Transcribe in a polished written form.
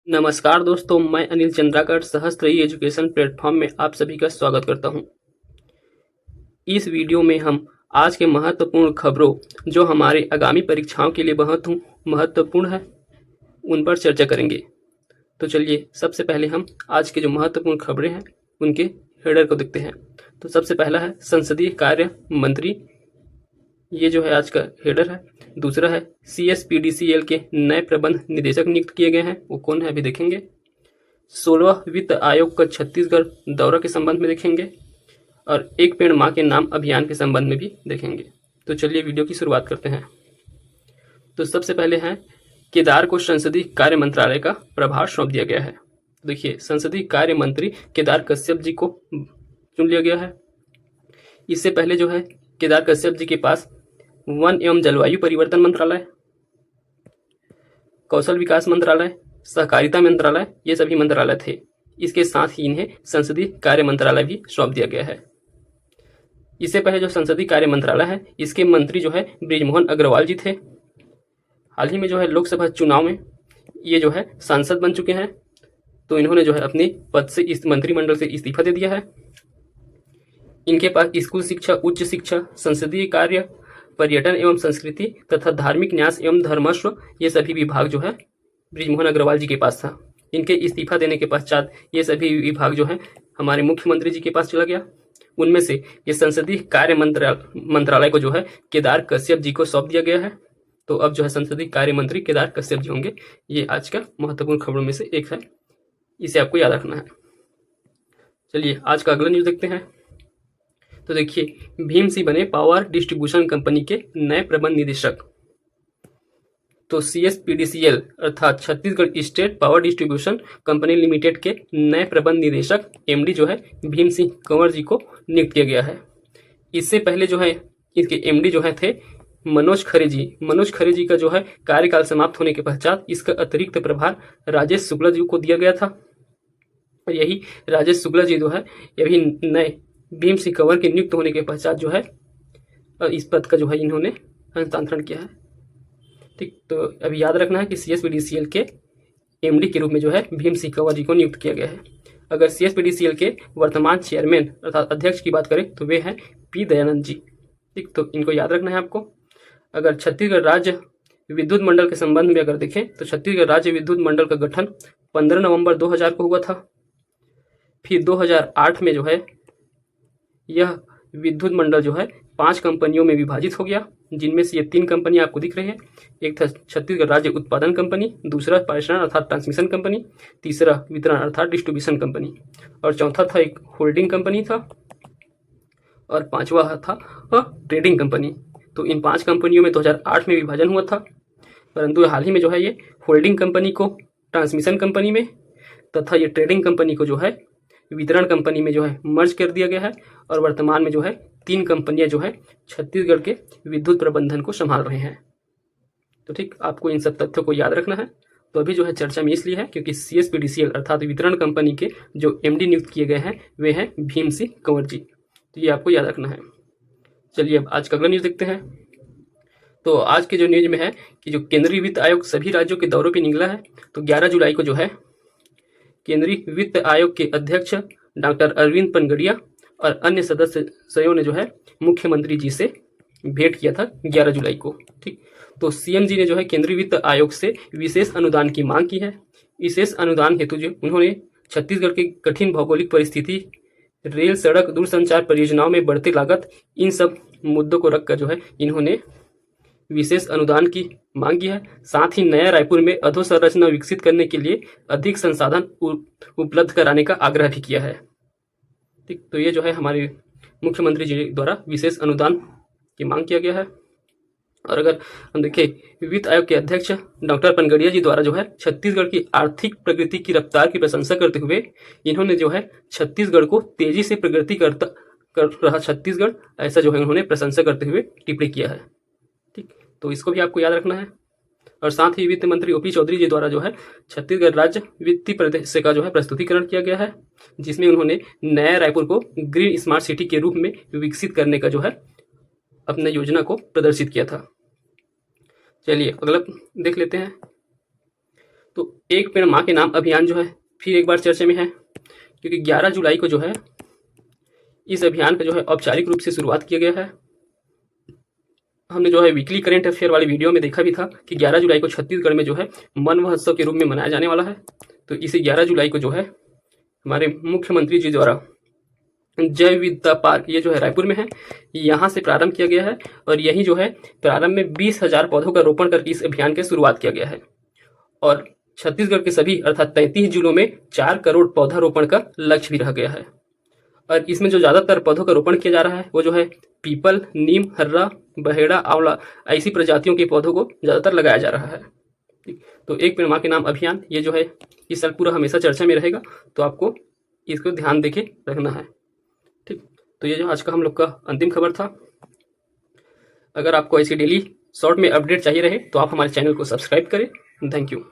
नमस्कार दोस्तों, मैं अनिल चंद्राकर सहस्त्र एजुकेशन प्लेटफॉर्म में आप सभी का स्वागत करता हूं। इस वीडियो में हम आज के महत्वपूर्ण खबरों जो हमारे आगामी परीक्षाओं के लिए बहुत महत्वपूर्ण है उन पर चर्चा करेंगे। तो चलिए सबसे पहले हम आज के जो महत्वपूर्ण खबरें हैं उनके हेडर को देखते हैं। तो सबसे पहला है संसदीय कार्य मंत्री, ये जो है आज का हेडर है। दूसरा है CSPDCL के नए प्रबंध निदेशक नियुक्त किए गए हैं, वो कौन है अभी देखेंगे। 16वां वित्त आयोग का छत्तीसगढ़ दौरा के संबंध में देखेंगे और एक पेड़ माँ के नाम अभियान के संबंध में भी देखेंगे। तो चलिए वीडियो की शुरुआत करते हैं। तो सबसे पहले है केदार को संसदीय कार्य मंत्रालय का प्रभार सौंप दिया गया है। देखिए, संसदीय कार्य मंत्री केदार कश्यप जी को चुन लिया गया है। इससे पहले जो है केदार कश्यप जी के पास वन एवं जलवायु परिवर्तन मंत्रालय, कौशल विकास मंत्रालय, सहकारिता मंत्रालय, ये सभी मंत्रालय थे। इसके साथ ही इन्हें संसदीय कार्य मंत्रालय भी सौंप दिया गया है। इससे पहले जो संसदीय कार्य मंत्रालय है इसके मंत्री जो है बृजमोहन अग्रवाल जी थे। हाल ही में जो है लोकसभा चुनाव में ये जो है सांसद बन चुके हैं, तो इन्होंने जो है अपने पद से इस मंत्रिमंडल से इस्तीफा दे दिया है। इनके पास स्कूल शिक्षा, उच्च शिक्षा, संसदीय कार्य, पर्यटन एवं संस्कृति तथा धार्मिक न्यास एवं धर्मस्व, ये सभी विभाग जो है बृजमोहन अग्रवाल जी के पास था। इनके इस्तीफा देने के पश्चात ये सभी विभाग जो है हमारे मुख्यमंत्री जी के पास चला गया। उनमें से ये संसदीय कार्य मंत्रालय को जो है केदार कश्यप जी को सौंप दिया गया है। तो अब जो है संसदीय कार्य मंत्री केदार कश्यप जी होंगे। ये आज का महत्वपूर्ण खबरों में से एक है, इसे आपको याद रखना है। चलिए आज का अगला न्यूज देखते हैं। तो देखिए, भीम सिंह बने पावर डिस्ट्रीब्यूशन कंपनी के नए प्रबंध निदेशक। तो CSPDCL अर्थात Chhattisgarh state power distribution company limited के नए प्रबंध निदेशक MD जो है भीम सिंह कंवर जी को नियुक्त किया गया है। इससे पहले जो है इसके MD जो है थे मनोज खरे जी। मनोज खरे जी का जो है कार्यकाल समाप्त होने के पश्चात इसका अतिरिक्त प्रभार राजेश शुक्ला जी को दिया गया था। और यही राजेश शुक्ला जी जो है यही नए भीम सिंह कंवर के नियुक्त होने के पश्चात जो है इस पद का जो है इन्होंने हस्तांतरण किया है। ठीक, तो अभी याद रखना है कि CSPDCL के MD के रूप में जो है भीम सिंह कंवर जी को नियुक्त किया गया है। अगर CSPDCL के वर्तमान चेयरमैन अर्थात अध्यक्ष की बात करें तो वे हैं P दयानंद जी। ठीक, तो इनको याद रखना है आपको। अगर छत्तीसगढ़ राज्य विद्युत मंडल के संबंध में अगर देखें तो छत्तीसगढ़ राज्य विद्युत मंडल का गठन 15 नवंबर 2000 को हुआ था। फिर 2008 में जो है यह विद्युत मंडल जो है 5 कंपनियों में विभाजित हो गया, जिनमें से ये 3 कंपनी आपको दिख रही है। एक था छत्तीसगढ़ राज्य उत्पादन कंपनी, दूसरा पारेषण अर्थात ट्रांसमिशन कंपनी, तीसरा वितरण अर्थात डिस्ट्रीब्यूशन कंपनी, और चौथा था एक होल्डिंग कंपनी था, और पांचवा था ट्रेडिंग कंपनी। तो इन 5 कंपनियों में 2008 में विभाजन हुआ था, परंतु हाल ही में जो है ये होल्डिंग कंपनी को ट्रांसमिशन कंपनी में तथा ये ट्रेडिंग कंपनी को जो है वितरण कंपनी में जो है मर्ज कर दिया गया है। और वर्तमान में जो है 3 कंपनियां जो है छत्तीसगढ़ के विद्युत प्रबंधन को संभाल रहे हैं। तो ठीक, आपको इन सब तथ्यों को याद रखना है। तो अभी जो है चर्चा में इसलिए है क्योंकि CSPDCL अर्थात वितरण कंपनी के जो MD नियुक्त किए गए हैं वे हैं भीम सिंह कंवर जी। तो ये आपको याद रखना है। चलिए अब आज का अगला न्यूज देखते हैं। तो आज के जो न्यूज में है कि जो केंद्रीय वित्त आयोग सभी राज्यों के दौरे पर निकला है। तो 11 जुलाई को जो है केंद्रीय वित्त आयोग के अध्यक्ष डॉक्टर अरविंद पनगड़िया और अन्य सदस्यों ने जो है मुख्यमंत्री जी से भेंट किया था 11 जुलाई को। ठीक, तो CM जी ने जो है केंद्रीय वित्त आयोग से विशेष अनुदान की मांग की है। विशेष अनुदान हेतु जो उन्होंने छत्तीसगढ़ की कठिन भौगोलिक परिस्थिति, रेल, सड़क, दूरसंचार परियोजनाओं में बढ़ती लागत, इन सब मुद्दों को रखकर जो है इन्होंने विशेष अनुदान की मांग की है। साथ ही नया रायपुर में अधोसंरचना विकसित करने के लिए अधिक संसाधन उपलब्ध कराने का आग्रह भी किया है। ठीक, तो ये जो है हमारे मुख्यमंत्री जी द्वारा विशेष अनुदान की मांग किया गया है। और अगर हम देखें वित्त आयोग के अध्यक्ष डॉक्टर पनगड़िया जी द्वारा जो है छत्तीसगढ़ की आर्थिक प्रगति की रफ्तार की प्रशंसा करते हुए इन्होंने जो है छत्तीसगढ़ को तेजी से प्रगति कर रहा छत्तीसगढ़, ऐसा जो है उन्होंने प्रशंसा करते हुए टिप्पणी किया है। ठीक, तो इसको भी आपको याद रखना है। और साथ ही वित्त मंत्री OP चौधरी जी द्वारा जो है छत्तीसगढ़ राज्य वित्तीय परिदृश्य का जो है प्रस्तुतिकरण किया गया है, जिसमें उन्होंने नया रायपुर को ग्रीन स्मार्ट सिटी के रूप में विकसित करने का जो है अपने योजना को प्रदर्शित किया था। चलिए अगला देख लेते हैं। तो एक पेड़ माँ के नाम अभियान जो है फिर एक बार चर्चा में है, क्योंकि 11 जुलाई को जो है इस अभियान का जो है औपचारिक रूप से शुरुआत किया गया है। हमने जो है वीकली करंट अफेयर वाली वीडियो में देखा भी था कि 11 जुलाई को छत्तीसगढ़ में जो है वन महोत्सव के रूप में मनाया जाने वाला है। तो इसी 11 जुलाई को जो है हमारे मुख्यमंत्री जी द्वारा जैव विविधता पार्क, ये जो है रायपुर में है, यहाँ से प्रारंभ किया गया है और यही जो है प्रारंभ में 20,000 पौधों का रोपण करके इस अभियान की शुरुआत किया गया है। और छत्तीसगढ़ के सभी अर्थात 33 जिलों में 4 करोड़ पौधारोपण का लक्ष्य भी रह गया है। और इसमें जो ज़्यादातर पौधों का रोपण किया जा रहा है वो जो है पीपल, नीम, हर्रा, बहेड़ा, आंवला, ऐसी प्रजातियों के पौधों को ज़्यादातर लगाया जा रहा है। ठीक, तो एक पेड़ माँ के नाम अभियान ये जो है इस साल पूरा हमेशा चर्चा में रहेगा, तो आपको इसको ध्यान देके रखना है। ठीक, तो ये जो आज का हम लोग का अंतिम खबर था। अगर आपको ऐसी डेली शॉर्ट में अपडेट चाहिए रहे तो आप हमारे चैनल को सब्सक्राइब करें। Thank you.